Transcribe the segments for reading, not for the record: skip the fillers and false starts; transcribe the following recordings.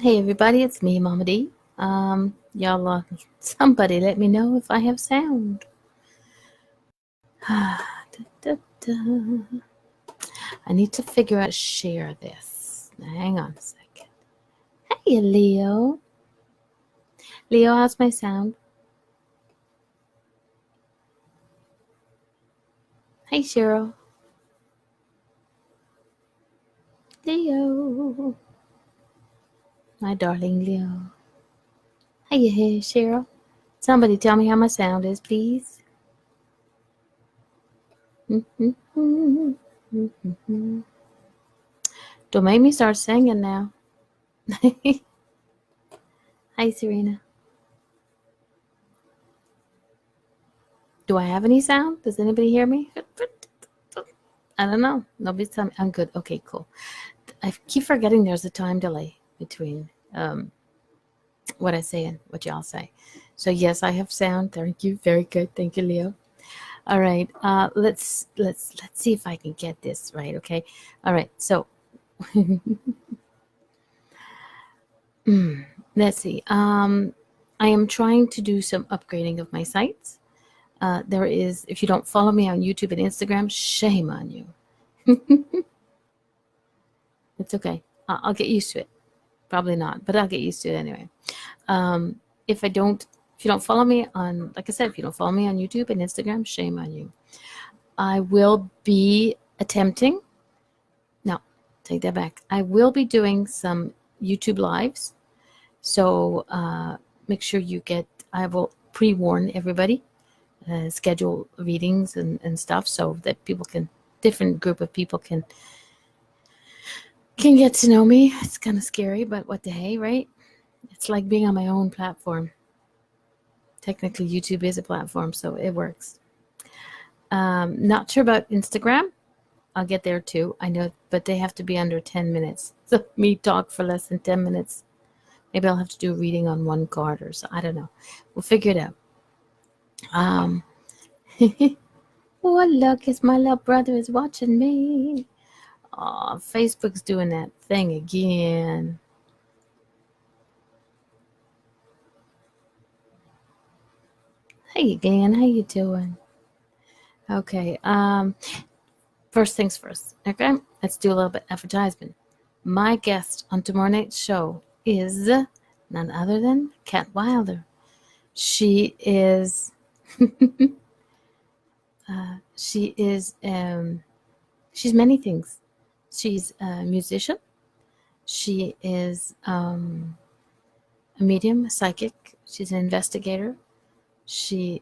Hey everybody, it's me, Mama D. Y'all, somebody let me know if I have sound. I need to figure out how to share this. Hang on a second. Hey, Leo. Leo, how's my sound? Hey, Cheryl. Leo. My darling Leo. Hey, Cheryl. Somebody tell me how my sound is, please. Don't make me start singing now. Hi, Serena. Do I have any sound? Does anybody hear me? I don't know. Nobody's telling me. I'm good. Okay, cool. I keep forgetting there's a time delay between what I say and what y'all say. So yes, I have sound. Thank you. Very good. Thank you, Leo. All right. Let's see if I can get this right. Okay. All right. So let's see. I am trying to do some upgrading of my sites. There is, if you don't follow me on YouTube and Instagram, shame on you. It's okay. I'll get used to it. Probably not, but I'll get used to it anyway. If you don't follow me on, like I said, if you don't follow me on YouTube and Instagram, shame on you. I will be attempting, no, take that back. I will be doing some YouTube lives. So make sure I will pre-warn everybody, schedule readings and stuff so that different group of people can get to know me. It's kind of scary, but what the hey, right? It's like being on my own platform. Technically, YouTube is a platform, so it works. Not sure about Instagram. I'll get there too. I know, but they have to be under 10 minutes. So me talk for less than 10 minutes. Maybe I'll have to do a reading on one card or so. I don't know. We'll figure it out. Oh, look, it's my little brother is watching me. Oh, Facebook's doing that thing again. Hey, Glenn, how you doing? Okay. First things first. Okay, let's do a little bit advertisement. My guest on tomorrow night's show is none other than Kat Wilder. She is. She's many things. She's a musician. She is a medium, a psychic. She's an investigator. She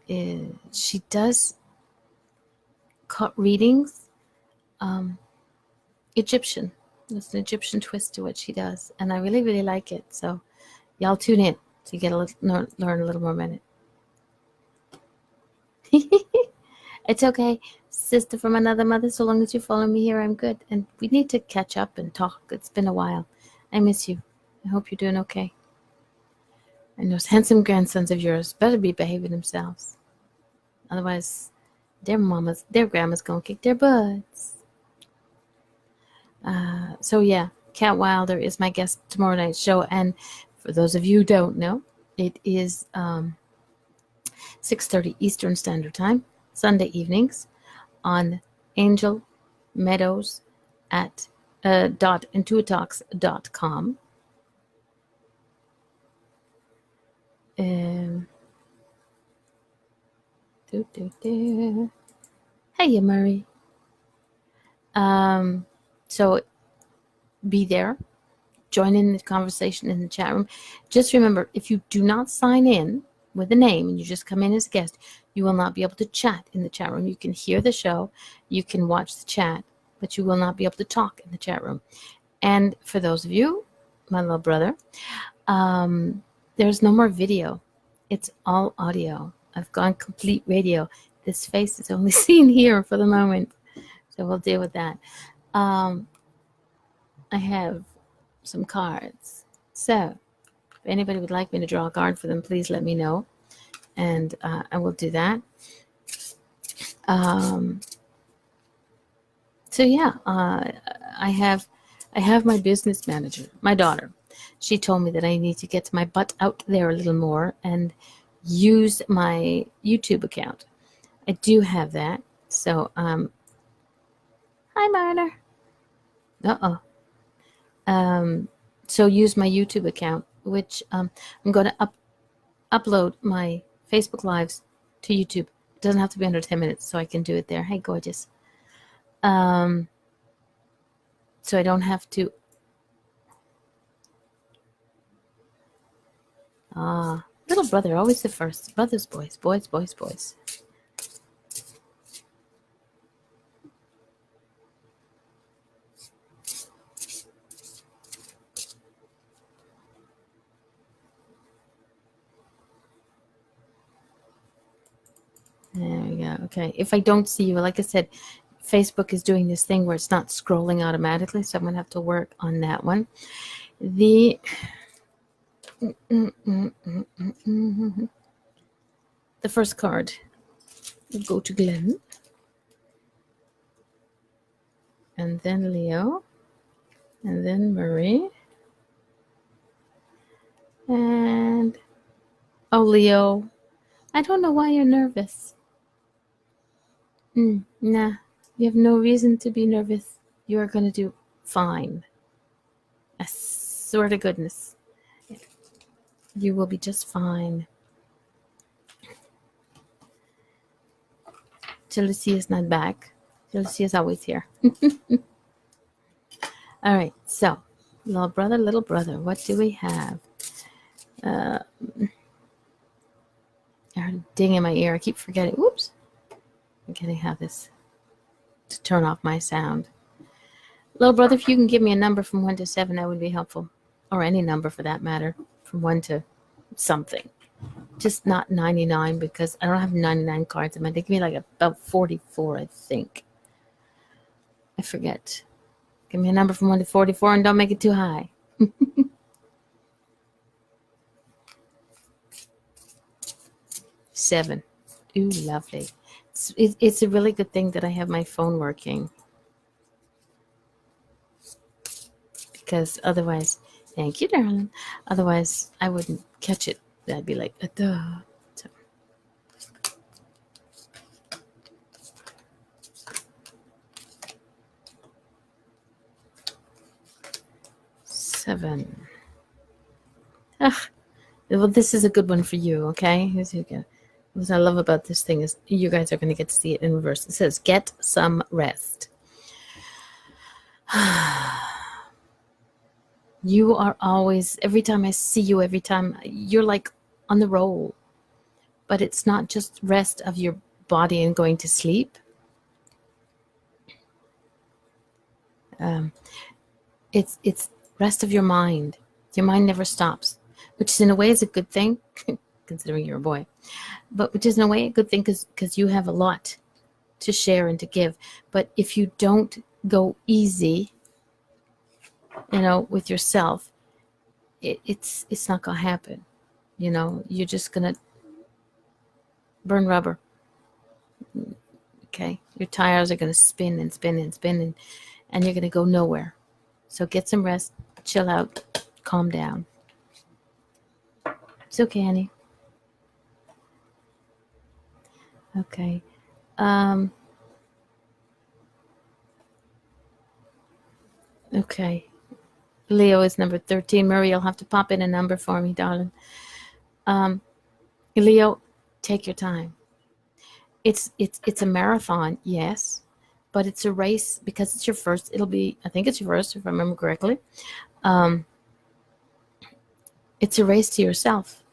does readings. Egyptian. There's an Egyptian twist to what she does, and I really, really like it. So, y'all tune in to learn a little more about it. It's okay, sister from another mother. So long as you follow me here, I'm good. And we need to catch up and talk. It's been a while. I miss you. I hope you're doing okay. And those handsome grandsons of yours better be behaving themselves. Otherwise, their grandma's gonna kick their butts. So yeah, Kat Wilder is my guest tomorrow night's show. And for those of you who don't know, it is 6:30 Eastern Standard Time, Sunday evenings, on Angel Meadows at .intuitalks.com. Hey, Murray. So be there. Join in the conversation in the chat room. Just remember, if you do not sign in with a name and you just come in as a guest, you will not be able to chat in the chat room. You can hear the show, you can watch the chat, but you will not be able to talk in the chat room. And for those of you, my little brother, there's no more video. It's all audio. I've gone complete radio. This face is only seen here for the moment, so we'll deal with that. I have some cards. So if anybody would like me to draw a card for them, please let me know, and I will do that. So yeah, I have my business manager, my daughter. she told me that I need to get my butt out there a little more and use my YouTube account. I do have that. So, hi, Marner. Uh-oh. So use my YouTube account, which I'm going to upload my Facebook Lives to YouTube. It doesn't have to be under 10 minutes, so I can do it there. Hey, gorgeous. So I don't have to. Little brother, always the first. Brothers, boys, boys, boys, boys. There we go. Okay. If I don't see you, like I said, Facebook is doing this thing where it's not scrolling automatically, so I'm going to have to work on that one. The first card will go to Glenn, and then Leo, and then Marie, and Leo, I don't know why you're nervous. Nah, you have no reason to be nervous. You are going to do fine. I swear to goodness. You will be just fine. Jealousy is not back. Jealousy is always here. All right, so little brother, what do we have? I heard a ding in my ear. I keep forgetting. Whoops. Forgetting how to turn off my sound. Little brother, if you can give me a number from 1 to 7, that would be helpful. Or any number for that matter, from 1 to something. Just not 99, because I don't have 99 cards. They give me like about 44, I think. I forget. Give me a number from 1 to 44 and don't make it too high. 7. Ooh, lovely. It's a really good thing that I have my phone working. Because otherwise, thank you, darling. Otherwise, I wouldn't catch it. I'd be like, duh. So. Seven. Well, this is a good one for you, okay? Here's you go. What I love about this thing is you guys are going to get to see it in reverse. It says, get some rest. You are always, every time I see you, every time, you're like on the roll. But it's not just rest of your body and going to sleep. It's rest of your mind. Your mind never stops, which in a way is a good thing, considering you're a boy. But which is in a way a good thing because you have a lot to share and to give. But if you don't go easy, with yourself, it's not gonna happen. You're just gonna burn rubber. Okay, your tires are gonna spin and spin and spin, and you're gonna go nowhere. So get some rest, chill out, calm down. It's okay, honey. Okay. Okay. Leo is number 13. Murray, you'll have to pop in a number for me, darling. Leo, take your time. It's a marathon, yes, but it's a race because it's your first. I think it's your first, if I remember correctly. It's a race to yourself.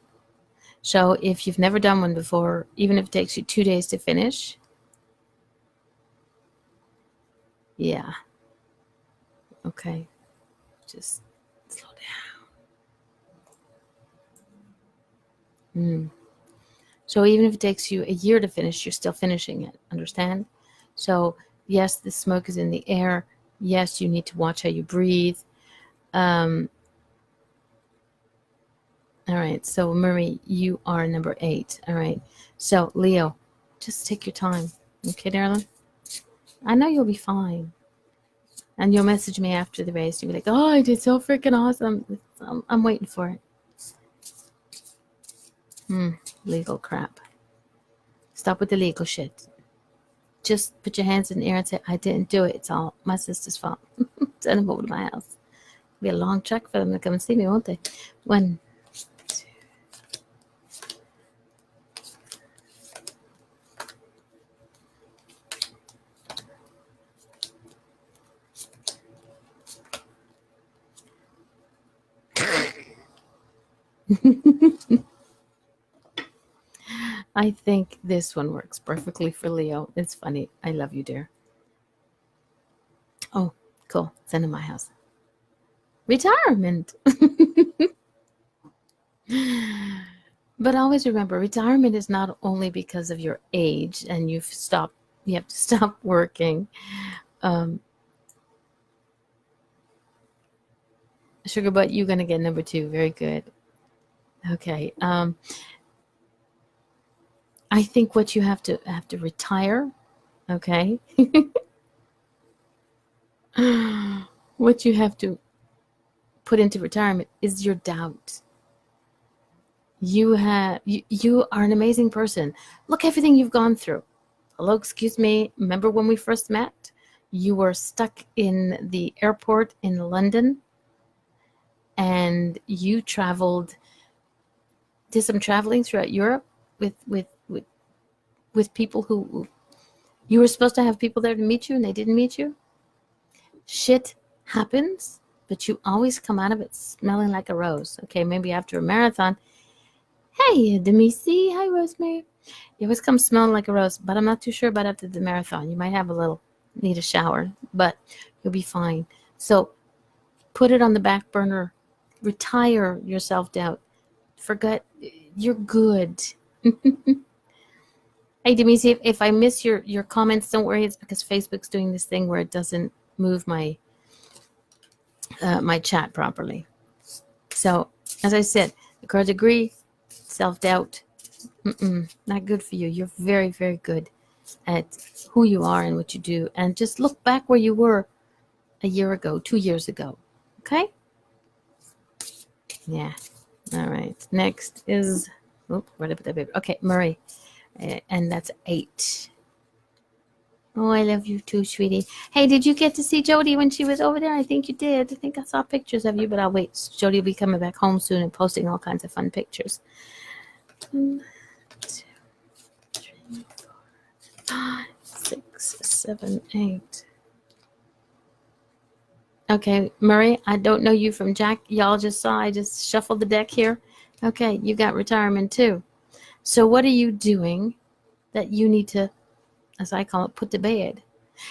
So if you've never done one before, even if it takes you 2 days to finish, yeah. Okay. Just slow down. So even if it takes you a year to finish, you're still finishing it. Understand? So yes, the smoke is in the air. Yes, you need to watch how you breathe. All right. So Marie, you are number 8. All right. So Leo, just take your time. Okay, darling? I know you'll be fine. And you'll message me after the race. You'll be like, oh, I did so freaking awesome. I'm waiting for it. Legal crap. Stop with the legal shit. Just put your hands in the air and say, I didn't do it. It's all my sister's fault. Send them over to my house. It'll be a long trek for them to come and see me, won't they? One, two. I think this one works perfectly for Leo. It's funny. I love you, dear. Oh, cool. Send him to my house. Retirement. But always remember, retirement is not only because of your age and you have to stop working. Sugar butt, you're going to get number 2. Very good. Okay. I think what you have to retire, okay? What you have to put into retirement is your doubt. You are an amazing person. Look everything you've gone through. Hello, excuse me. Remember when we first met? You were stuck in the airport in London and you did some traveling throughout Europe with people who you were supposed to have people there to meet you and they didn't meet you. Shit happens, but you always come out of it smelling like a rose. Okay, maybe after a marathon. Hey, Demisi. Hi, Rosemary. You always come smelling like a rose, but I'm not too sure about after the marathon. You might have need a shower, but you'll be fine. So put it on the back burner. Retire your self-doubt. Forget, you're good. Hey, Demisi, if I miss your comments, don't worry. It's because Facebook's doing this thing where it doesn't move my my chat properly. So, as I said, the cards agree. Self-doubt, not good for you. You're very, very good at who you are and what you do. And just look back where you were a year ago, 2 years ago. Okay? Yeah. All right. Next is, where did I put that paper? Okay, Marie. And that's 8. Oh, I love you too, sweetie. Hey, did you get to see Jody when she was over there? I think you did. I think I saw pictures of you, but I'll wait. Jody will be coming back home soon and posting all kinds of fun pictures. 1, 2, 3, 4, 5, 6, 7, 8. Okay, Murray, I don't know you from Jack. Y'all just saw I just shuffled the deck here. Okay, you got retirement too. So what are you doing that you need to, as I call it, put to bed?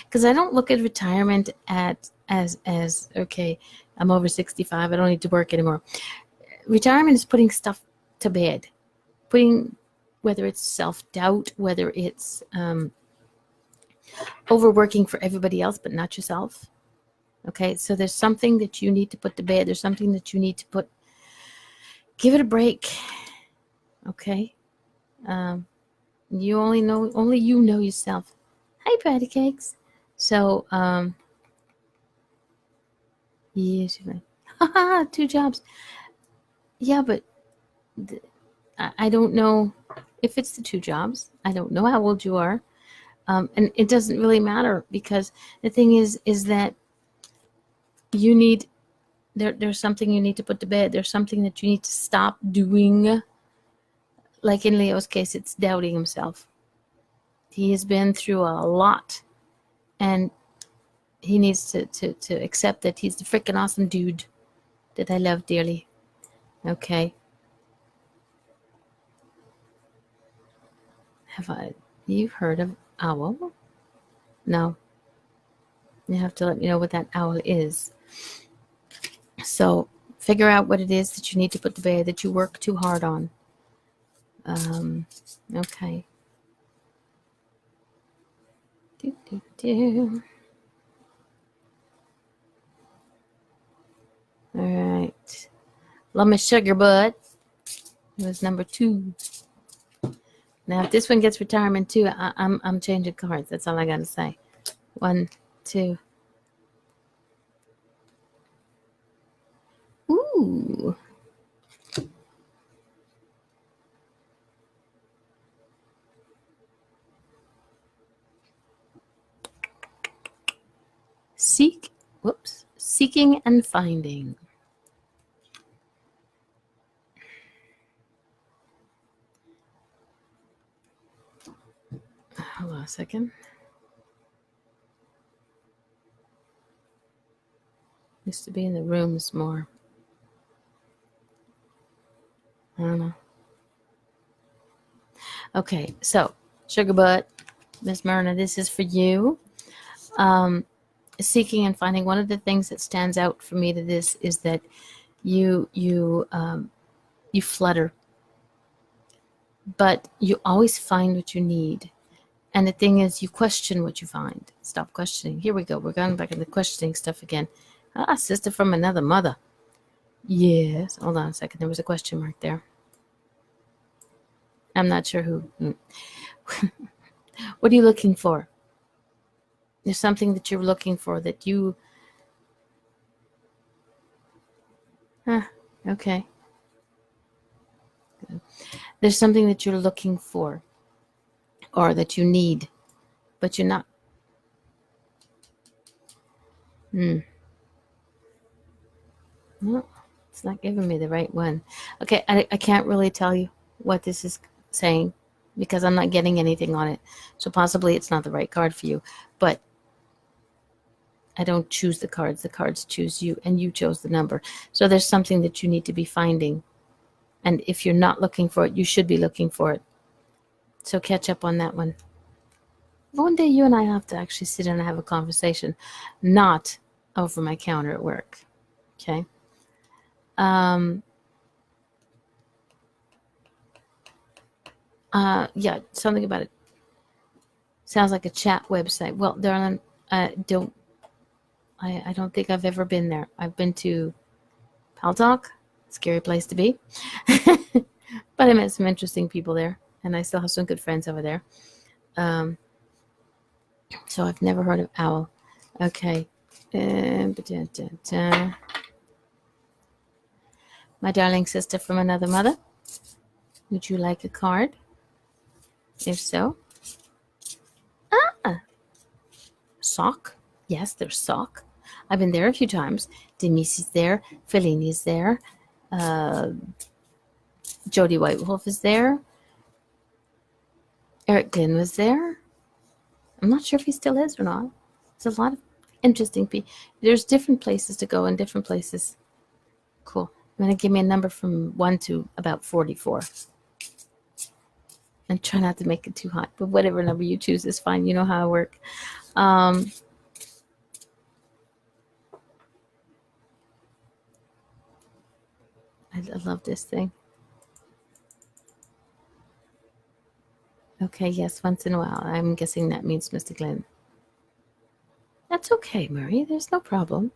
Because I don't look at retirement as okay, I'm over 65, I don't need to work anymore. Retirement is putting stuff to bed. Putting, whether it's self-doubt, whether it's overworking for everybody else but not yourself. Okay, so there's something that you need to put to bed. There's something that you need to give it a break. Okay, only you know yourself. Hi, patty cakes. So, yes, haha, 2 jobs. Yeah, but I don't know if it's the 2 jobs. I don't know how old you are. And it doesn't really matter because the thing is that you need, there's something you need to put to bed. There's something that you need to stop doing. Like in Leo's case, it's doubting himself. He has been through a lot and he needs to accept that he's the freaking awesome dude that I love dearly. Okay. You've heard of owl? No. You have to let me know what that owl is. So figure out what it is that you need to put to bed, that you work too hard on. Okay. All right. Love my sugar bud. It was number 2. Now, if this one gets retirement too, I'm changing cards. That's all I gotta say. 1, 2. Ooh, Ooh. Seeking and finding. Hold on a second. Used to be in the rooms more. I don't know. Okay, so Sugar Butt, Miss Myrna, this is for you. Seeking and finding. One of the things that stands out for me to this is that you flutter, but you always find what you need. And the thing is, you question what you find. Stop questioning. Here we go. We're going back into questioning stuff again. Ah, sister from another mother. Yes. Hold on a second. There was a question mark there. I'm not sure who. What are you looking for? There's something that you're looking for that you. Okay. There's something that you're looking for or that you need, but you're not. Well, it's not giving me the right one. Okay, I can't really tell you what this is saying because I'm not getting anything on it. So possibly it's not the right card for you. But I don't choose the cards. The cards choose you, and you chose the number. So there's something that you need to be finding. And if you're not looking for it, you should be looking for it. So catch up on that one. One day you and I have to actually sit down and have a conversation, not over my counter at work. Okay? Yeah, something about it. Sounds like a chat website. Well, darling, I don't think I've ever been there. I've been to Paltalk, scary place to be. But I met some interesting people there, and I still have some good friends over there. So I've never heard of OWL. Okay. My darling sister from another mother, would you like a card? If so. Sock. Yes, there's Sock. I've been there a few times. Denise is there. Fellini is there. Jody White Wolf is there. Eric Glynn was there. I'm not sure if he still is or not. There's a lot of interesting people. There's different places to go and different places. Cool. I'm going to give me a number from 1 to about 44. And try not to make it too hot. But whatever number you choose is fine. You know how I work. I love this thing. Okay, yes, once in a while. I'm guessing that means Mr. Glenn. That's okay, Murray. There's no problem.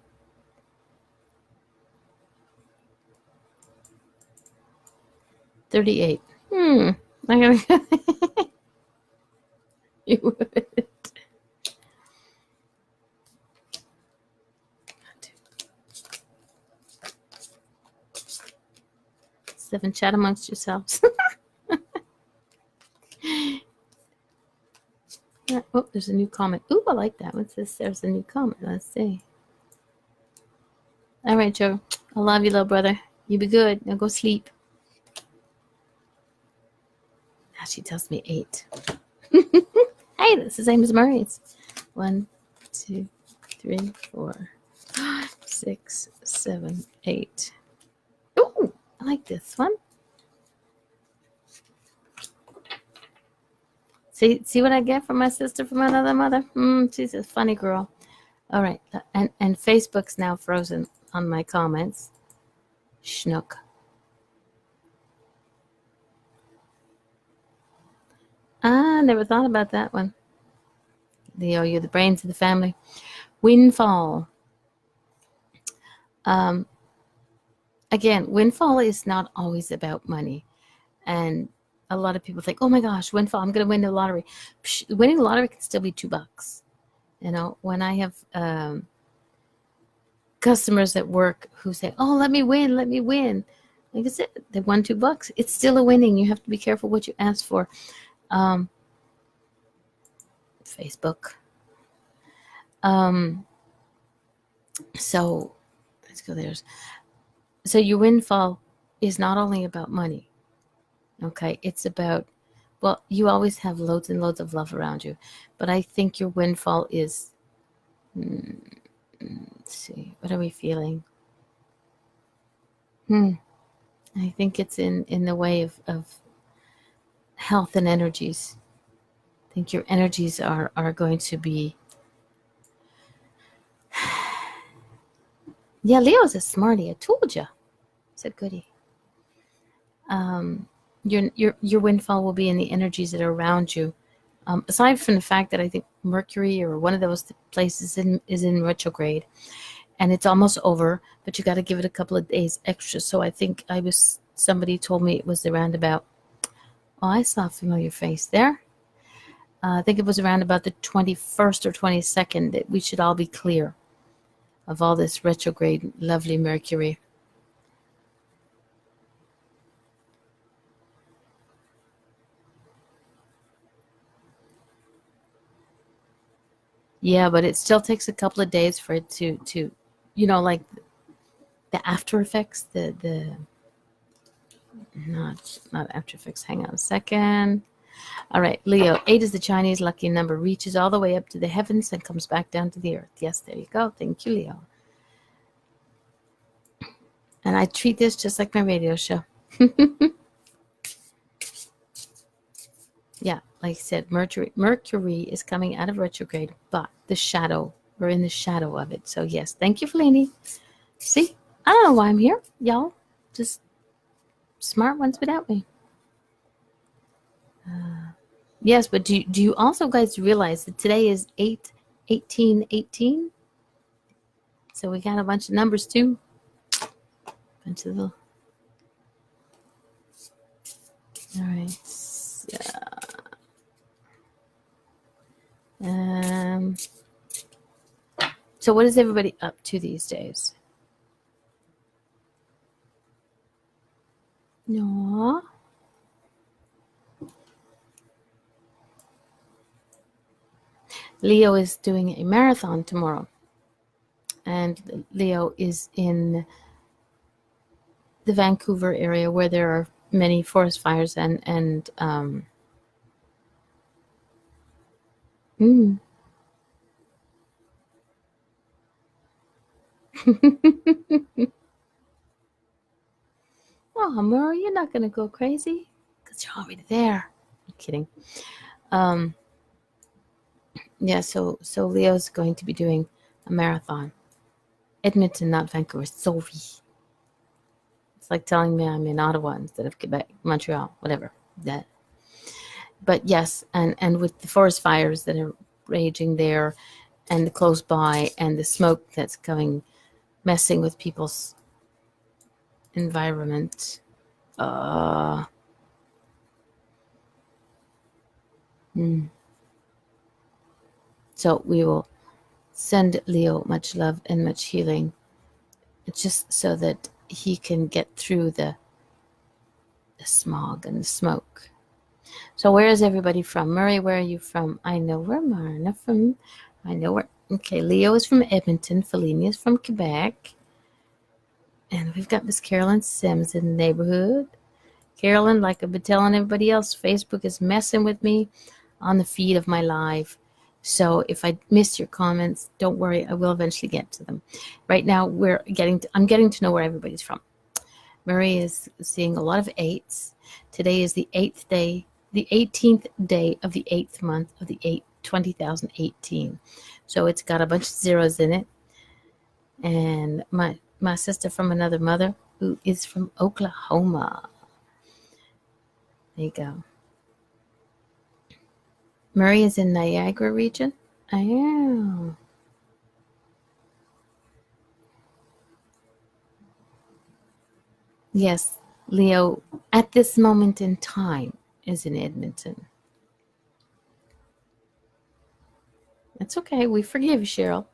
$38. I gotta. You would. 7, chat amongst yourselves. Oh, there's a new comment. Ooh, I like that. What's this? There's a new comment. Let's see. All right, Joe. I love you, little brother. You be good. Now go sleep. Now she tells me 8. Hey, this is Amos Murray's. 1, 2, 3, 4, 5, 6, 7, 8. Ooh, I like this one. See what I get from my sister from another mother? She's a funny girl. All right. And Facebook's now frozen on my comments. Schnook. Never thought about that one. You're the brains of the family. Windfall. Again, windfall is not always about money. And a lot of people think, oh my gosh, windfall, I'm going to win the lottery. Winning the lottery can still be $2. You know, when I have customers at work who say, "Oh, let me win, let me win." Like I said, they won $2. It's still a winning. You have to be careful what you ask for. Facebook. So let's go there. So your windfall is not only about money. Okay, it's about, well, you always have loads and loads of love around you, but I think your windfall is, let's see, what are we feeling? I think it's in the way of health and energies. I think your energies are going to be, yeah, Leo's a smarty. I told you. It's a goodie. Your windfall will be in the energies that are around you. Aside from the fact that I think Mercury or one of those places is in retrograde, and it's almost over, but you got to give it a couple of days extra. So I think somebody told me it was around about, oh, I saw a familiar face there. I think it was around about the 21st or 22nd that we should all be clear of all this retrograde, lovely Mercury. Yeah, but it still takes a couple of days for it to like the after effects, the not after effects. Hang on a second. All right, Leo, 8 is the Chinese lucky number, reaches all the way up to the heavens and comes back down to the earth. Yes, there you go. Thank you, Leo. And I treat this just like my radio show. Yeah, like I said, Mercury is coming out of retrograde, but we're in the shadow of it. So yes, thank you, Feline. See, I don't know why I'm here, y'all. Just smart ones without me. Yes, but do you also guys realize that today is 8/18/18? So we got a bunch of numbers too. Bunch of the. All right. So what is everybody up to these days? No. Leo is doing a marathon tomorrow. And Leo is in the Vancouver area where there are many forest fires and Oh, Murray, you're not going to go crazy because you're already there. I'm kidding. Yeah, so Leo's going to be doing a marathon. Edmonton, not Vancouver. Sorry. It's like telling me I'm in Ottawa instead of Quebec, Montreal, whatever. That. But yes, and with the forest fires that are raging there and the close by and the smoke that's coming, messing with people's environment. So we will send Leo much love and much healing. It's just so that he can get through the smog and the smoke. So where is everybody from? Murray, where are you from? I know where Marna from. I know where. Okay, Leo is from Edmonton. Feline is from Quebec. And we've got Miss Carolyn Sims in the neighborhood. Carolyn, like I've been telling everybody else, Facebook is messing with me on the feed of my live. So if I missed your comments, don't worry, I will eventually get to them. Right now, I'm getting to know where everybody's from. Murray is seeing a lot of 8s. Today is the 8th day, the 18th day of the 8th month of the 2018. So it's got a bunch of zeros in it. And my sister from another mother who is from Oklahoma. There you go. Murray is in Niagara region. I am. Yes, Leo, at this moment in time, is in Edmonton. That's okay. We forgive you, Cheryl.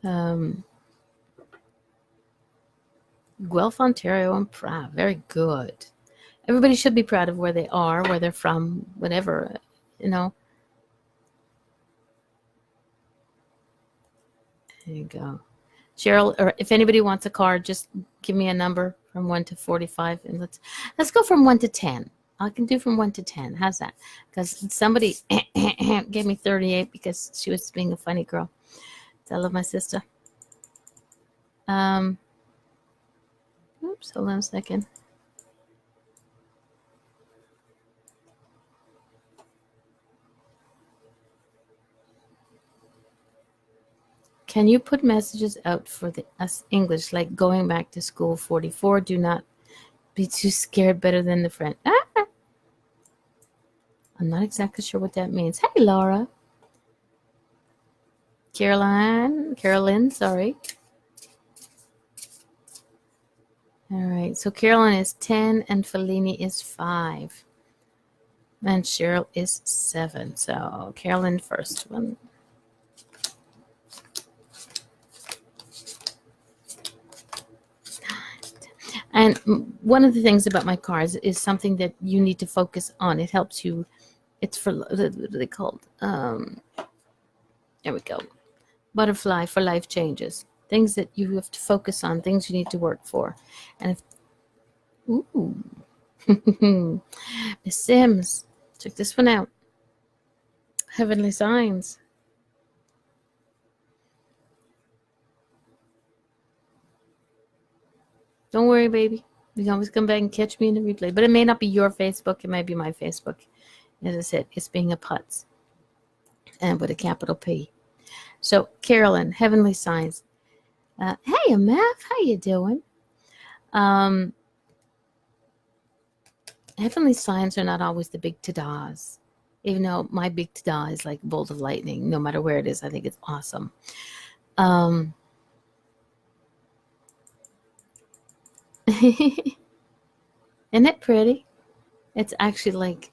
Guelph, Ontario, I'm proud. Very good. Everybody should be proud of where they are, where they're from, whatever, you know. There you go. Cheryl, or if anybody wants a card, just give me a number from 1 to 45, and let's go from 1 to 10. I can do from 1 to 10. How's that? Because somebody gave me 38 because she was being a funny girl. I love my sister. Oops, hold on a second. Can you put messages out for us English, like going back to school 44? Do not be too scared, better than the friend. I'm not exactly sure what that means. Hey, Laura. Carolyn, sorry. All right, so Carolyn is 10 and Fellini is 5. And Cheryl is 7. So Carolyn first one. And one of the things about my cards is something that you need to focus on. It helps you. It's for, what are they called? There we go. Butterfly for life changes. Things that you have to focus on, things you need to work for. And if, ooh. Miss Sims, check this one out. Heavenly Signs. Don't worry, baby. You can always come back and catch me in the replay. But it may not be your Facebook. It might be my Facebook. As I said, it's being a putz. And with a capital P. So, Carolyn, Heavenly Signs. Hey, Amaf, how you doing? Heavenly Signs are not always the big ta-das. Even though my big ta-da is like a bolt of lightning. No matter where it is, I think it's awesome. Isn't it pretty? It's actually like,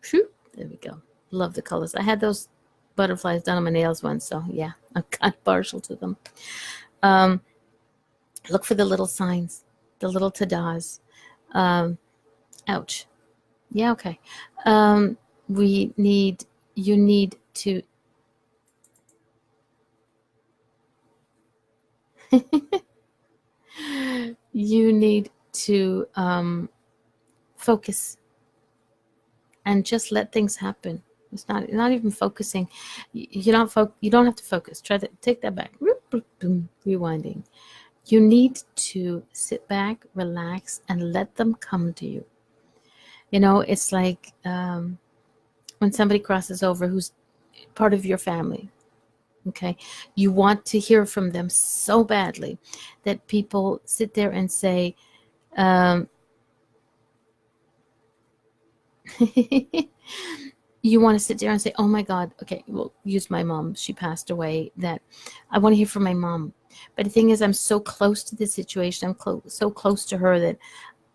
whew, there we go. Love the colors. I had those butterflies done on my nails once, so yeah, I'm kind of partial to them. Look for the little signs, the little ta-das. Ouch. Yeah, okay. You need to you need to focus and just let things happen. It's not even focusing. You don't have to focus. Try to take that back. Rewinding. You need to sit back, relax, and let them come to you. You know, it's like when somebody crosses over who's part of your family. Okay, you want to hear from them so badly that people sit there and say, you want to sit there and say, oh my God, okay, we'll use my mom. She passed away. That I want to hear from my mom. But the thing is, I'm so close to the situation. I'm so close to her that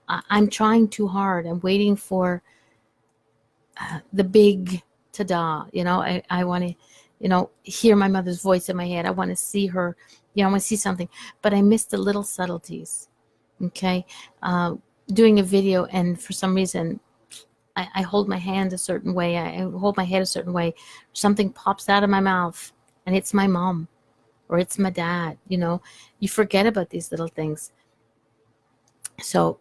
I'm trying too hard. I'm waiting for the big ta-da. You know, I want to, you know, hear my mother's voice in my head. I want to see her. You know, I want to see something. But I miss the little subtleties. Okay, doing a video, and for some reason, I hold my hand a certain way. I hold my head a certain way. Something pops out of my mouth, and it's my mom, or it's my dad. You know, you forget about these little things. So,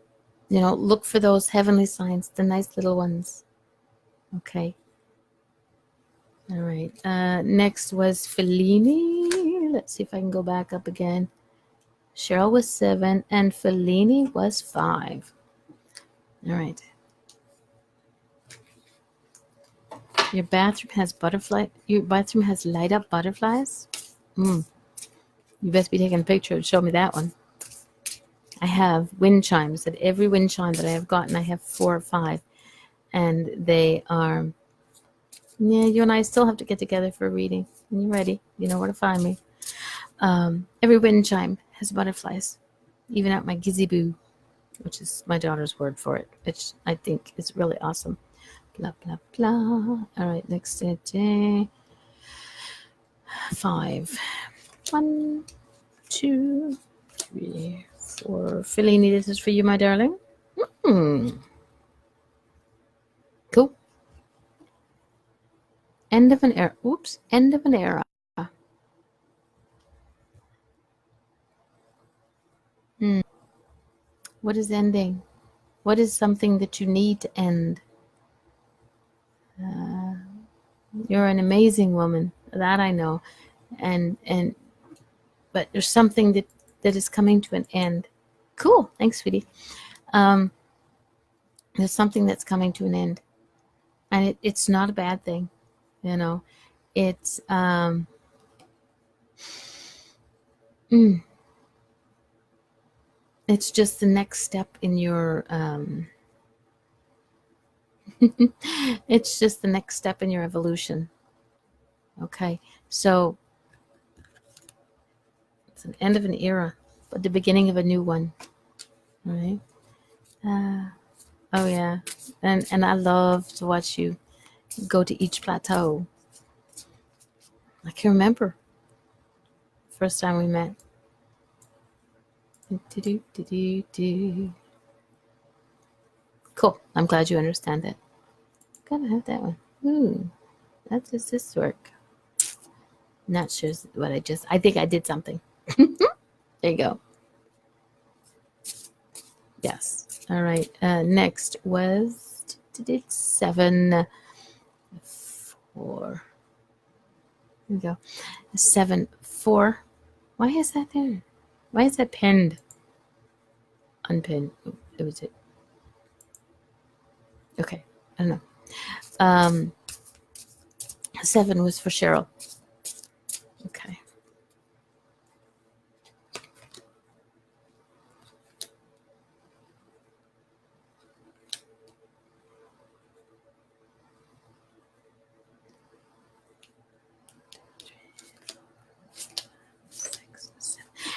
you know, look for those heavenly signs, the nice little ones. Okay. All right. Next was Fellini. Let's see if I can go back up again. Cheryl was 7, and Fellini was 5. All right. Your bathroom has light up butterflies? You best be taking a picture and show me that one. I have wind chimes. At every wind chime that I have gotten, I have 4 or 5. And they are, yeah, you and I still have to get together for a reading. When you're ready, you know where to find me. Every wind chime has butterflies. Even at my gizzy-boo, which is my daughter's word for it, which I think is really awesome. Blah, blah, blah. All right, next day. 5. 1, 2, 3, 4. Fellini, this is for you, my darling. Cool. End of an era. Oops. End of an era. What is ending? What is something that you need to end? You're an amazing woman. That I know. But there's something that is coming to an end. Cool. Thanks, sweetie. There's something that's coming to an end. And it's not a bad thing. You know, it's it's just the next step in your it's just the next step in your evolution. Okay, so it's an end of an era, but the beginning of a new one. All right. Oh yeah, and I love to watch you go to each plateau. I can remember first time we met. Cool. I'm glad you understand it. Gotta have that one. Ooh, how does this work? Not sure what I think I did something. There you go. Yes. All right. Next was 7, 4. There we go. 7, 4. Why is that there? Why is that pinned? Unpinned. Oh, it was it. Okay. I don't know. 7 was for Cheryl. Okay.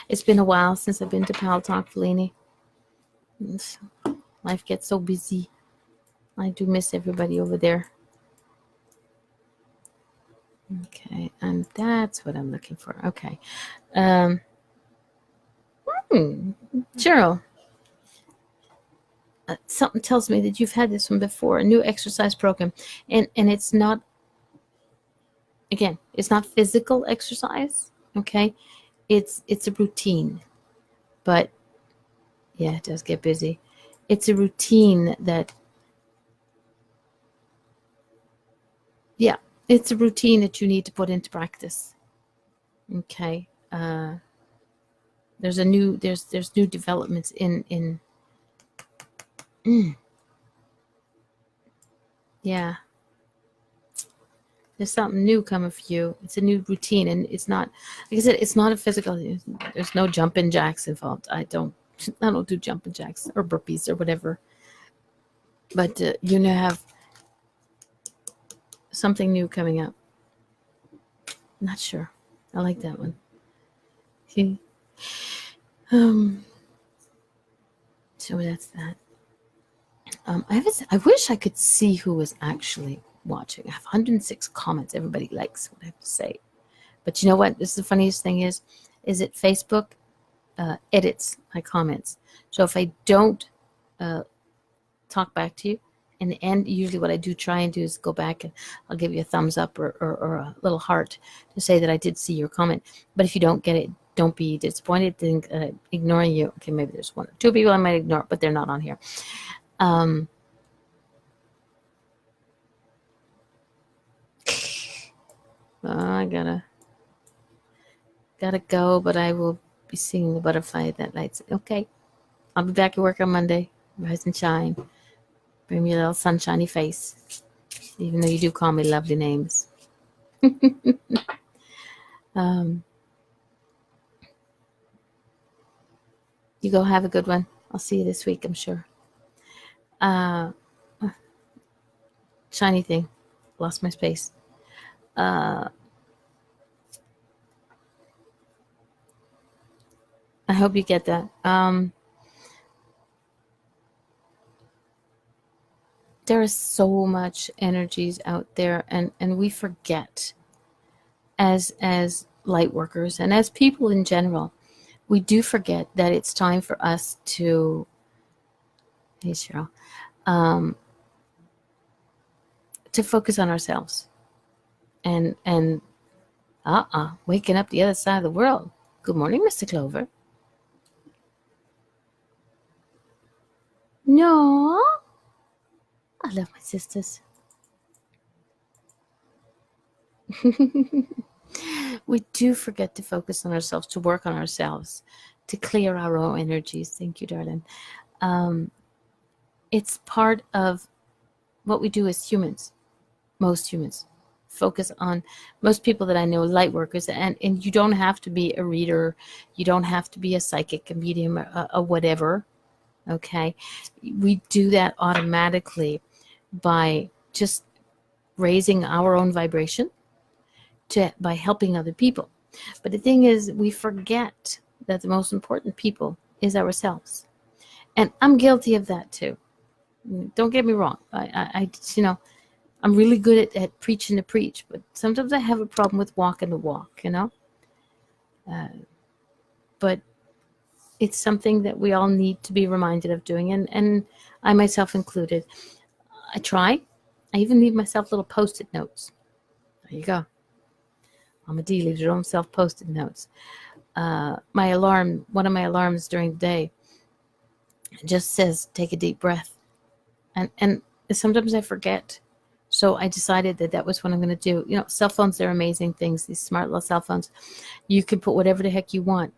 It's been a while since I've been to Pal Talk, Fellini. Life gets so busy. I do miss everybody over there. Okay, and that's what I'm looking for. Okay. Cheryl, something tells me that you've had this one before, a new exercise program. And it's not, again, it's not physical exercise, okay? It's a routine. But, yeah, it does get busy. It's a routine that, yeah, it's a routine that you need to put into practice. Okay. There's new developments in yeah. There's something new coming for you. It's a new routine, and it's not, like I said, it's not a physical. There's no jumping jacks involved. I don't do jumping jacks or burpees or whatever. But you have something new coming up. Not sure. I like that one. Okay. So that's that. I wish I could see who was actually watching. I have 106 comments. Everybody likes what I have to say. But you know what? This is the funniest thing is that Facebook edits my comments. So if I don't talk back to you in the end, usually what I do try and do is go back and I'll give you a thumbs up or a little heart to say that I did see your comment. But if you don't get it, don't be disappointed. Think ignoring you. Okay, maybe there's 1 or 2 people I might ignore, but they're not on here. I gotta go, but I will be seeing the butterfly that lights. Okay, I'll be back at work on Monday. Rise and shine. Bring me a little sunshiny face, even though you do call me lovely names. You go have a good one. I'll see you this week, I'm sure. Shiny thing. Lost my space. I hope you get that. There is so much energies out there, and we forget as light workers and as people in general, we do forget that it's time for us to, hey Cheryl, um, to focus on ourselves and waking up the other side of the world. Good morning, Mr. Clover. No, I love my sisters. We do forget to focus on ourselves, to work on ourselves, to clear our own energies. Thank you, darling. Um, it's part of what we do as humans. Most humans focus on, most people that I know, light workers, and you don't have to be a reader, you don't have to be a psychic, a medium, a whatever. Okay, we do that automatically by just raising our own vibration by helping other people. But the thing is, we forget that the most important people is ourselves, and I'm guilty of that too. Don't get me wrong. I'm really good at preaching to preach, but sometimes I have a problem with walking the walk, But it's something that we all need to be reminded of doing, and I myself included. I try. I even leave myself little post-it notes. There you go. Mama D leaves her own self post-it notes. My alarm, one of my alarms during the day, just says, take a deep breath. And sometimes I forget. So I decided that was what I'm going to do. Cell phones, they're amazing things. These smart little cell phones. You can put whatever the heck you want.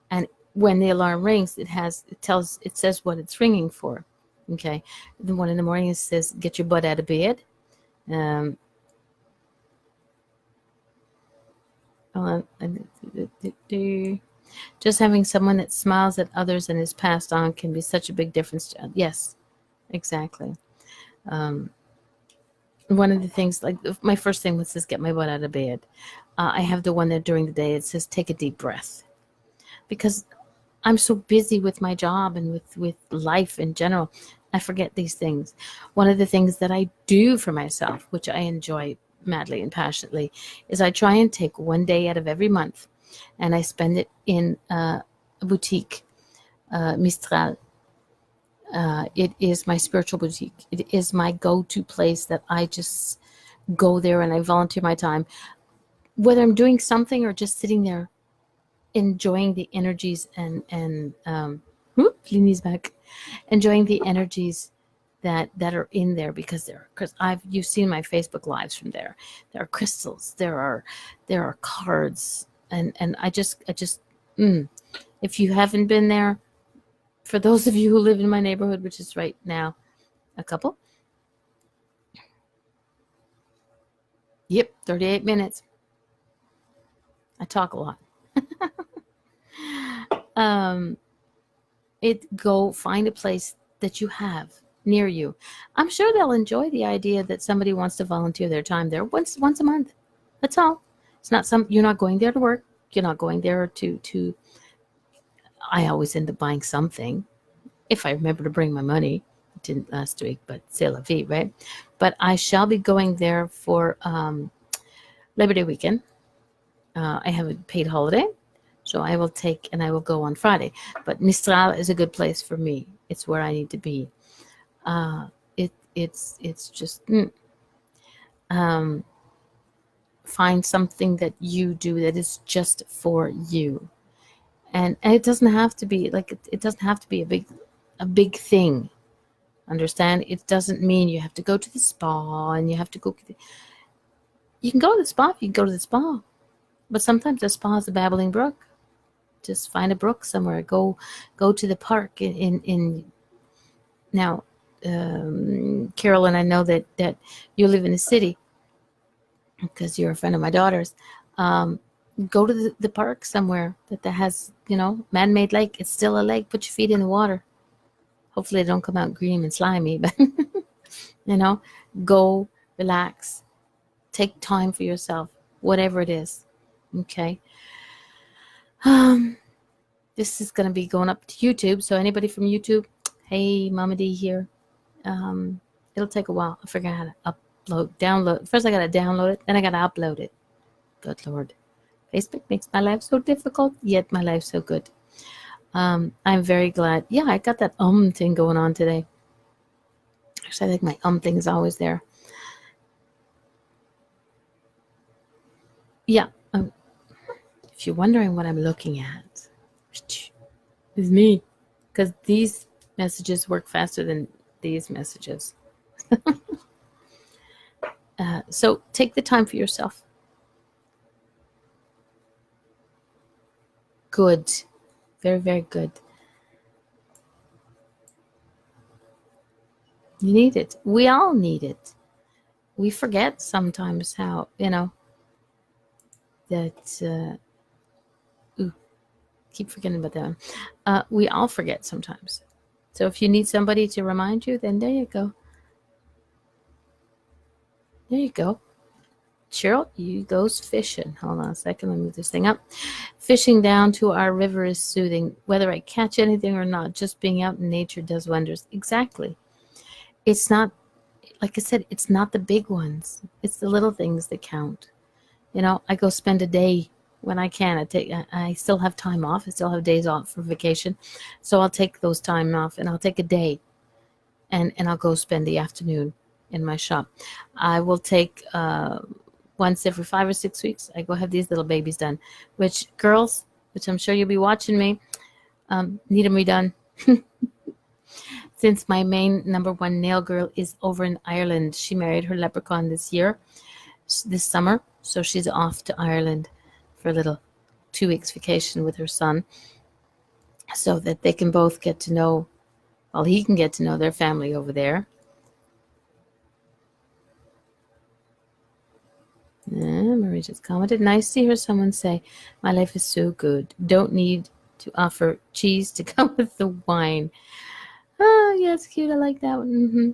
And when the alarm rings, it says what it's ringing for. Okay. The one in the morning, it says, get your butt out of bed. Just having someone that smiles at others and is passed on can be such a big difference. Yes, exactly. One of the things, like my first thing was just get my butt out of bed. I have the one that during the day it says take a deep breath, because I'm so busy with my job and with life in general, I forget these things. One of the things that I do for myself, which I enjoy madly and passionately, is I try and take one day out of every month and I spend it in a boutique, Mistral. It is my spiritual boutique. It is my go-to place that I just go there and I volunteer my time, whether I'm doing something or just sitting there enjoying the energies and Lini's back, enjoying the energies that are in there, because you've seen my Facebook lives from there. There are crystals, there are cards, and I just if you haven't been there, for those of you who live in my neighborhood, which is right now a couple, yep, 38 minutes. I talk a lot. Go find a place that you have near you. I'm sure they'll enjoy the idea that somebody wants to volunteer their time there once a month. That's all. It's not you're not going there to work. You're not going there to I always end up buying something if I remember to bring my money. I didn't last week, but c'est la vie, right? But I shall be going there for Labor Day weekend. I have a paid holiday, so I will take and I will go on Friday. But Mistral is a good place for me. It's where I need to be. It's just find something that you do that is just for you, and it doesn't have to be like it doesn't have to be a big thing. Understand? It doesn't mean you have to go to the spa and you have to go. You can go to the spa if you can go to the spa, but sometimes the spa is a babbling brook. Just find a brook somewhere. Go to the park in now. Carolyn, I know that you live in a city because you're a friend of my daughter's. Go to the park somewhere that has, man-made lake. It's still a lake. Put your feet in the water. Hopefully they don't come out green and slimy, but go relax. Take time for yourself, whatever it is. Okay. This is going to be going up to YouTube. So anybody from YouTube, hey, Mama D here. It'll take a while. I forgot how to download. First I got to download it, then I got to upload it. Good Lord. Facebook makes my life so difficult, yet my life so good. I'm very glad. Yeah, I got that thing going on today. Actually, I think my thing is always there. Yeah. If you're wondering what I'm looking at, it's me. Because these messages work faster than these messages. So take the time for yourself. Good. Very, very good. You need it. We all need it. We forget sometimes how, that, keep forgetting about that one. We all forget sometimes. So if you need somebody to remind you, then there you go. There you go. Cheryl, you goes fishing. Hold on a second. Let me move this thing up. Fishing down to our river is soothing. Whether I catch anything or not, just being out in nature does wonders. Exactly. It's not, like I said, it's not the big ones. It's the little things that count. I go spend a day when I can. I still have time off. I still have days off for vacation. So I'll take those time off and I'll take a day and I'll go spend the afternoon in my shop. I will take once every 5 or 6 weeks, I go have these little babies done, which girls, which I'm sure you'll be watching me, need them redone. Since my main number one nail girl is over in Ireland. She married her leprechaun this summer. So she's off to Ireland for a little 2 weeks vacation with her son so that they can both get to know, well, he can get to know their family over there. Marie just commented, nice to hear someone say, my life is so good. Don't need to offer cheese to come with the wine. Oh, yeah, it's cute. I like that one. Mm-hmm.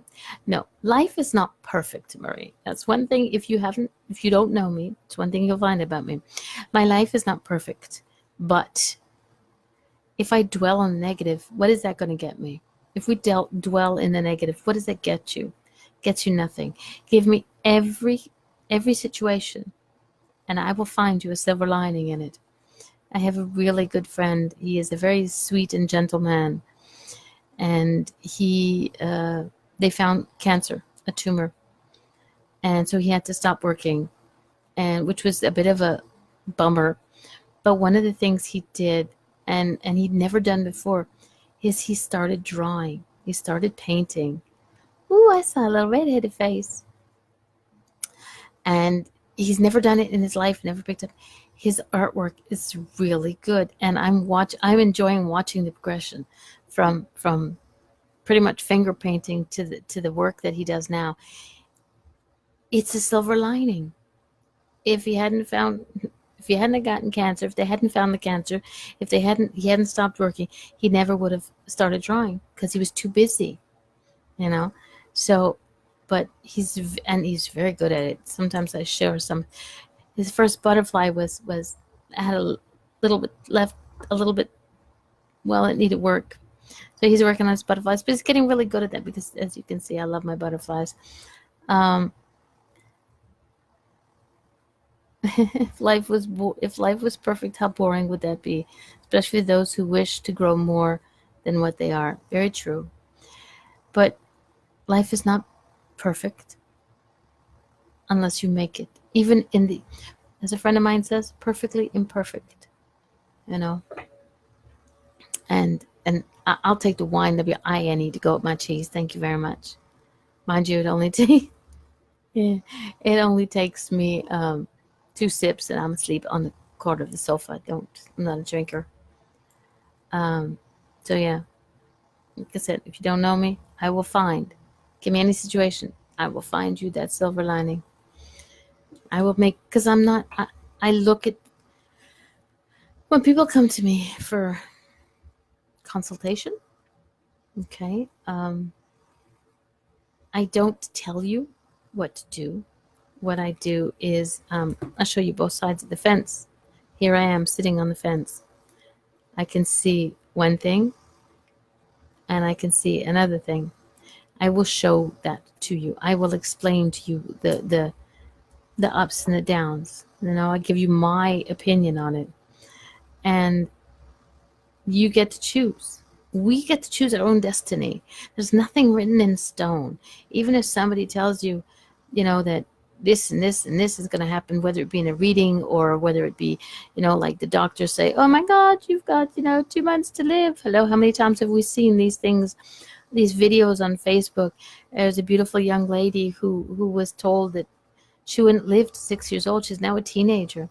No, life is not perfect, Marie. That's one thing. If you don't know me, it's one thing you'll find about me. My life is not perfect. But if I dwell on the negative, what is that going to get me? If we dwell in the negative, what does that get you? Gets you nothing. Give me every situation, and I will find you a silver lining in it. I have a really good friend. He is a very sweet and gentle man. And they found cancer, a tumor. And so he had to stop working, and which was a bit of a bummer. But one of the things he did, and he'd never done before, is he started drawing. He started painting. Ooh, I saw a little red-headed face. And he's never done it in his life, never picked up. His artwork is really good, and I'm enjoying watching the progression from pretty much finger painting to the work that he does now. It's a silver lining. If he hadn't gotten cancer, if they hadn't found the cancer, if he hadn't stopped working, he never would have started drawing because he was too busy, So, but he's very good at it. Sometimes I share some. His first butterfly had a little bit left, well, it needed work. So he's working on his butterflies, but he's getting really good at that because, as you can see, I love my butterflies. If life was perfect, how boring would that be? Especially those who wish to grow more than what they are. Very true. But life is not perfect unless you make it. Even as a friend of mine says, perfectly imperfect. And I'll take the wine, WINE, to go with my cheese. Thank you very much. Mind you, it only takes me 2 sips and I'm asleep on the corner of the sofa. I'm not a drinker. So yeah, like I said, if you don't know me, I will give me any situation, I will find you that silver lining. I will because I look at, when people come to me for consultation, okay, I don't tell you what to do. What I do is, I'll show you both sides of the fence. Here I am sitting on the fence. I can see one thing and I can see another thing. I will show that to you. I will explain to you the ups and the downs. I give you my opinion on it. And you get to choose. We get to choose our own destiny. There's nothing written in stone. Even if somebody tells you, that this and this and this is going to happen, whether it be in a reading or whether it be, like the doctors say, oh my God, you've got, 2 months to live. Hello, how many times have we seen these things, these videos on Facebook? There's a beautiful young lady who was told that she wouldn't live to 6 years old. She's now a teenager.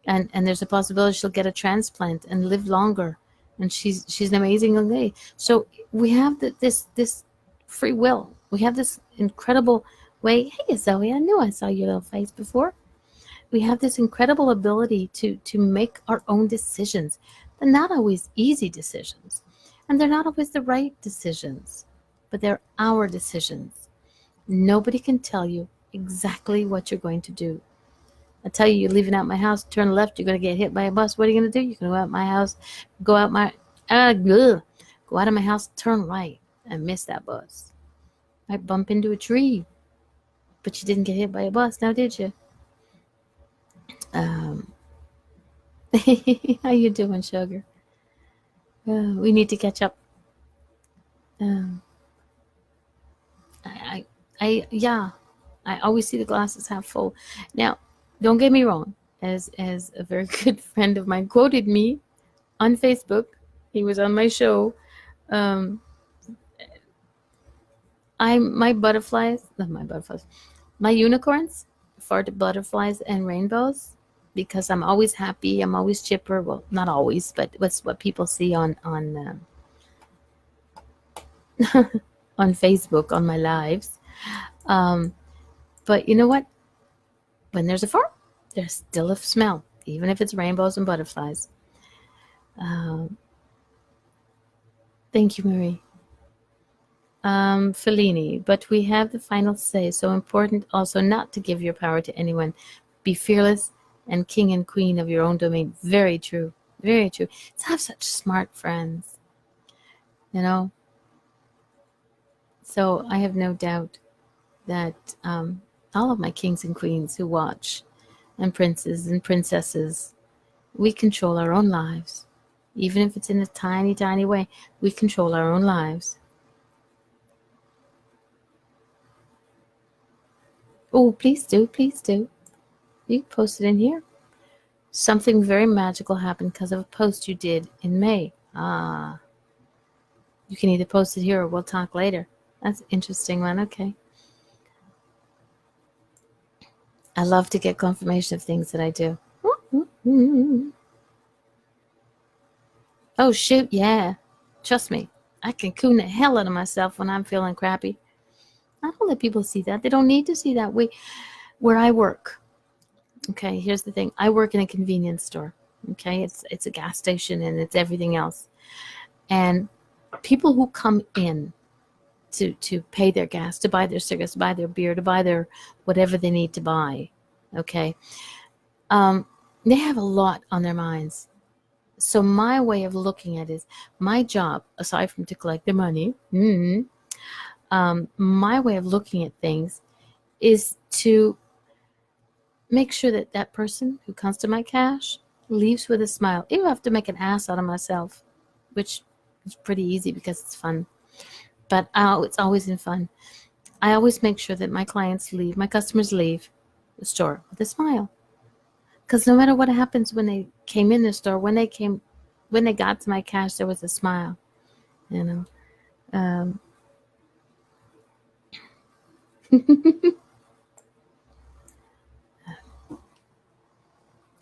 And there's a possibility she'll get a transplant and live longer. And she's an amazing young lady. So we have this free will. We have this incredible way. Hey, Zoe, I knew I saw your little face before. We have this incredible ability to make our own decisions. They're not always easy decisions, and they're not always the right decisions, but they're our decisions. Nobody can tell you exactly what you're going to do. I tell you, you're leaving out my house, turn left, you're going to get hit by a bus. What are you going to do? You're going to go out my house, go out of my house, turn right, and miss that bus. Might bump into a tree, but you didn't get hit by a bus, now did you? How you doing, sugar? We need to catch up. Yeah, I always see the glasses half full. Now, don't get me wrong. As a very good friend of mine quoted me on Facebook, he was on my show. My butterflies, not my butterflies, my unicorns for the butterflies and rainbows, because I'm always happy. I'm always chipper. Well, not always, but what's what people see on on Facebook on my lives. But you know what? When there's a fart, there's still a smell, even if it's rainbows and butterflies. Thank you, Marie. Fellini, but we have the final say. So important also not to give your power to anyone. Be fearless and king and queen of your own domain. Very true. Very true. To have such smart friends, So I have no doubt that all of my kings and queens who watch, and princes and princesses, we control our own lives. Even if it's in a tiny, tiny way, we control our own lives. Oh, please do, please do. You can post it in here. Something very magical happened because of a post you did in May. You can either post it here or we'll talk later. That's an interesting one. Okay. I love to get confirmation of things that I do. Oh, shoot, yeah. Trust me, I can coon the hell out of myself when I'm feeling crappy. I don't let people see that. They don't need to see that. Where I work, okay, here's the thing. I work in a convenience store, okay? It's a gas station and it's everything else. And people who come in to pay their gas, to buy their cigarettes, to buy their beer, to buy their whatever they need to buy, okay? They have a lot on their minds. So my way of looking at it is my job, aside from to collect their money, my way of looking at things is to make sure that that person who comes to my cash leaves with a smile. Even if I have to make an ass out of myself, which is pretty easy because it's fun. But it's always in fun. I always make sure that my clients leave, my customers leave the store with a smile. Because no matter what happens when they came in the store, when they got to my cash, there was a smile.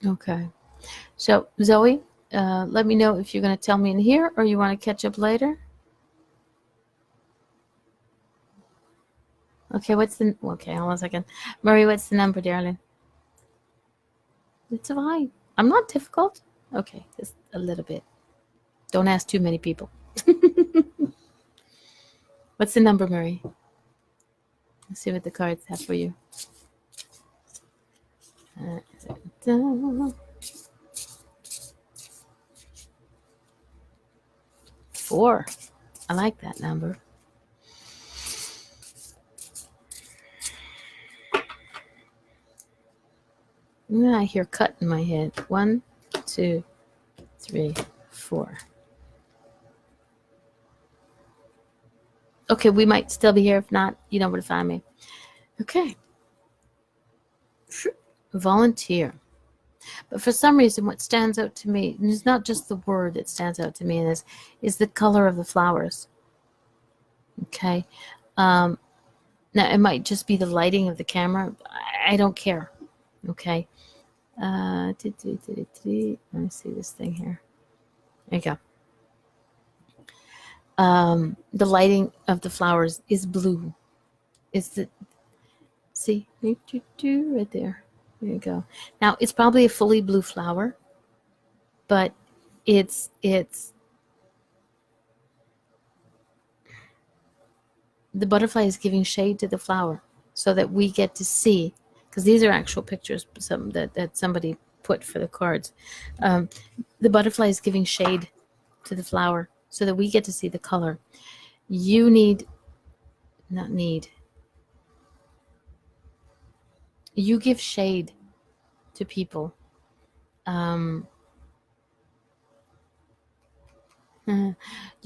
Okay. So, Zoe, let me know if you're going to tell me in here or you want to catch up later. Okay, okay, hold on a second. Marie, what's the number, darling? It's fine. I'm not difficult. Okay, just a little bit. Don't ask too many people. What's the number, Marie? Let's see what the cards have for you. 4. I like that number. I hear cut in my head. 1, 2, 3, 4. Okay, we might still be here. If not, you know where to find me. Okay. Volunteer. But for some reason, what stands out to me, and it's not just the word that stands out to me, is the color of the flowers. Okay. Now, it might just be the lighting of the camera. I don't care. Okay. Let me see this thing here. There you go. The lighting of the flowers is blue. Is the see right there. There you go. Now it's probably a fully blue flower, but it's the butterfly is giving shade to the flower so that we get to see, because these are actual pictures that somebody put for the cards. The butterfly is giving shade to the flower so that we get to see the color. You you give shade to people. You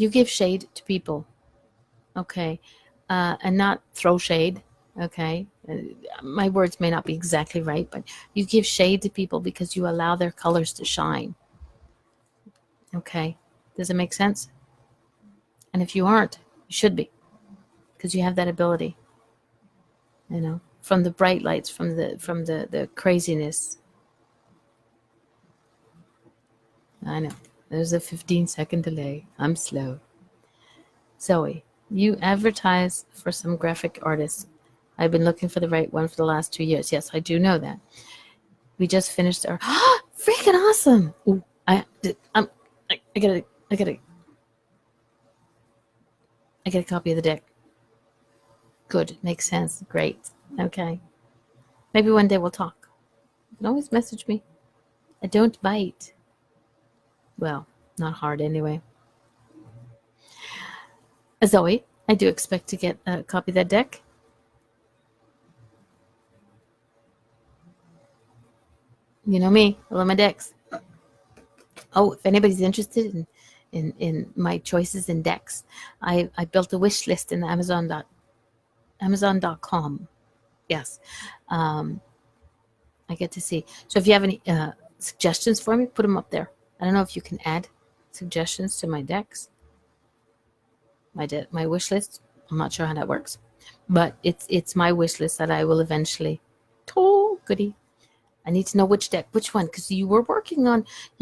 give shade to people, okay, and not throw shade, okay. My words may not be exactly right, but you give shade to people because you allow their colors to shine, okay. Does it make sense? And if you aren't, you should be, because you have that ability, you know, from the bright lights, from the craziness. I know there's a 15-second delay. I'm slow. Zoe, you advertise for some graphic artists. I've been looking for the right one for the last 2 years. Yes, I do know that. We just finished our freaking awesome. Ooh, I get a copy of the deck. Good, makes sense. Great. Okay. Maybe one day we'll talk. You can always message me. I don't bite. Well, not hard anyway. Zoe, I do expect to get a copy of that deck. You know me, I love my decks. Oh, if anybody's interested in my choices in decks, I built a wish list in Amazon.com. Yes. I get to see. So if you have any suggestions for me, put them up there. I don't know if you can add suggestions to my decks, my wish list. I'm not sure how that works, but it's my wish list that I will eventually. Oh, goody. I need to know which one, because you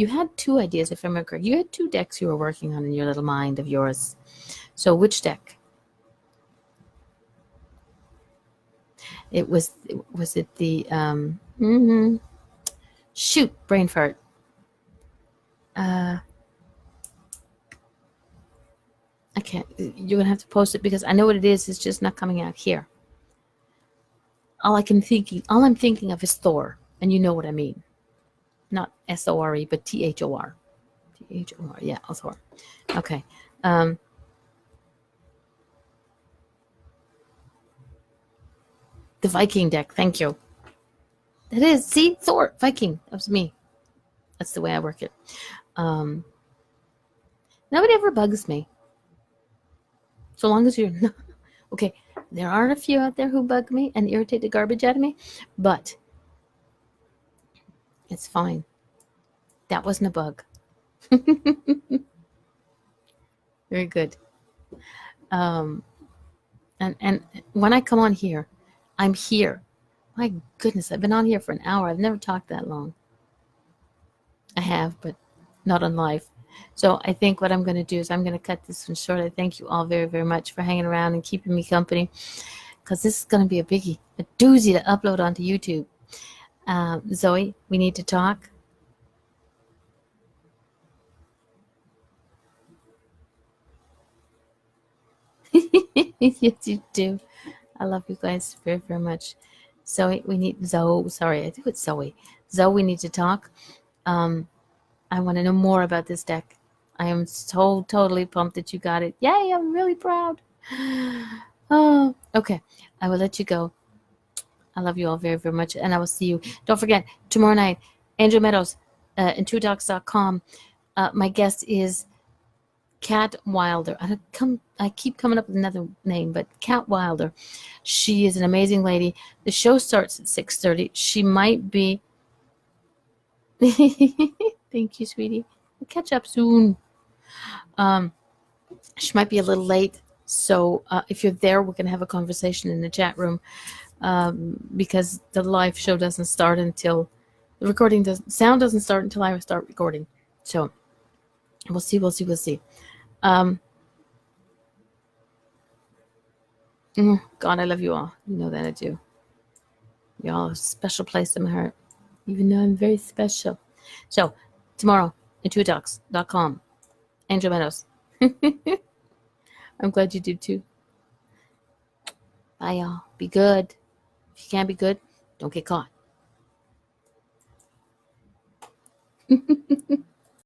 had 2 ideas, if I remember correct. You had 2 decks you were working on in your little mind of yours. So which deck? Was it the shoot, brain fart. I can't. You're gonna have to post it because I know what it is. It's just not coming out here. All I'm thinking of is Thor, and you know what I mean. Not SORE, but THOR. THOR. Yeah, Thor. Okay. The Viking deck. Thank you. That is. See, Thor, Viking. That was me. That's the way I work it. Nobody ever bugs me. So long as you're not. Okay, there are a few out there who bug me and irritate the garbage out of me, but it's fine. That wasn't a bug. Very good. And when I come on here, I'm here. My goodness, I've been on here for an hour. I've never talked that long. I have, but not on live. So I think what I'm going to do is I'm going to cut this one short. I thank you all very, very much for hanging around and keeping me company, because this is going to be a biggie, a doozy to upload onto YouTube. Zoe, we need to talk. Yes, you do. I love you guys very, very much. Zoe, we need Sorry, I think it's Zoe. Zoe, we need to talk. I want to know more about this deck. I am so totally pumped that you got it. Yay, I'm really proud. Oh, okay. I will let you go. I love you all very, very much. And I will see you. Don't forget, tomorrow night, Angel Meadows, intuitalks.com. My guest is Kat Wilder. I keep coming up with another name, but Kat Wilder. She is an amazing lady. The show starts at 6:30. She might be. Thank you, sweetie. We'll catch up soon. She might be a little late, so if you're there, we're going to have a conversation in the chat room, because the live show doesn't start until the recording doesn't. Sound doesn't start until I start recording. So we'll see. God, I love you all. You know that I do. Y'all a special place in my heart, even though I'm very special. So tomorrow, intuitalks.com. Angel Meadows. I'm glad you did too. Bye, y'all. Be good. If you can't be good, don't get caught.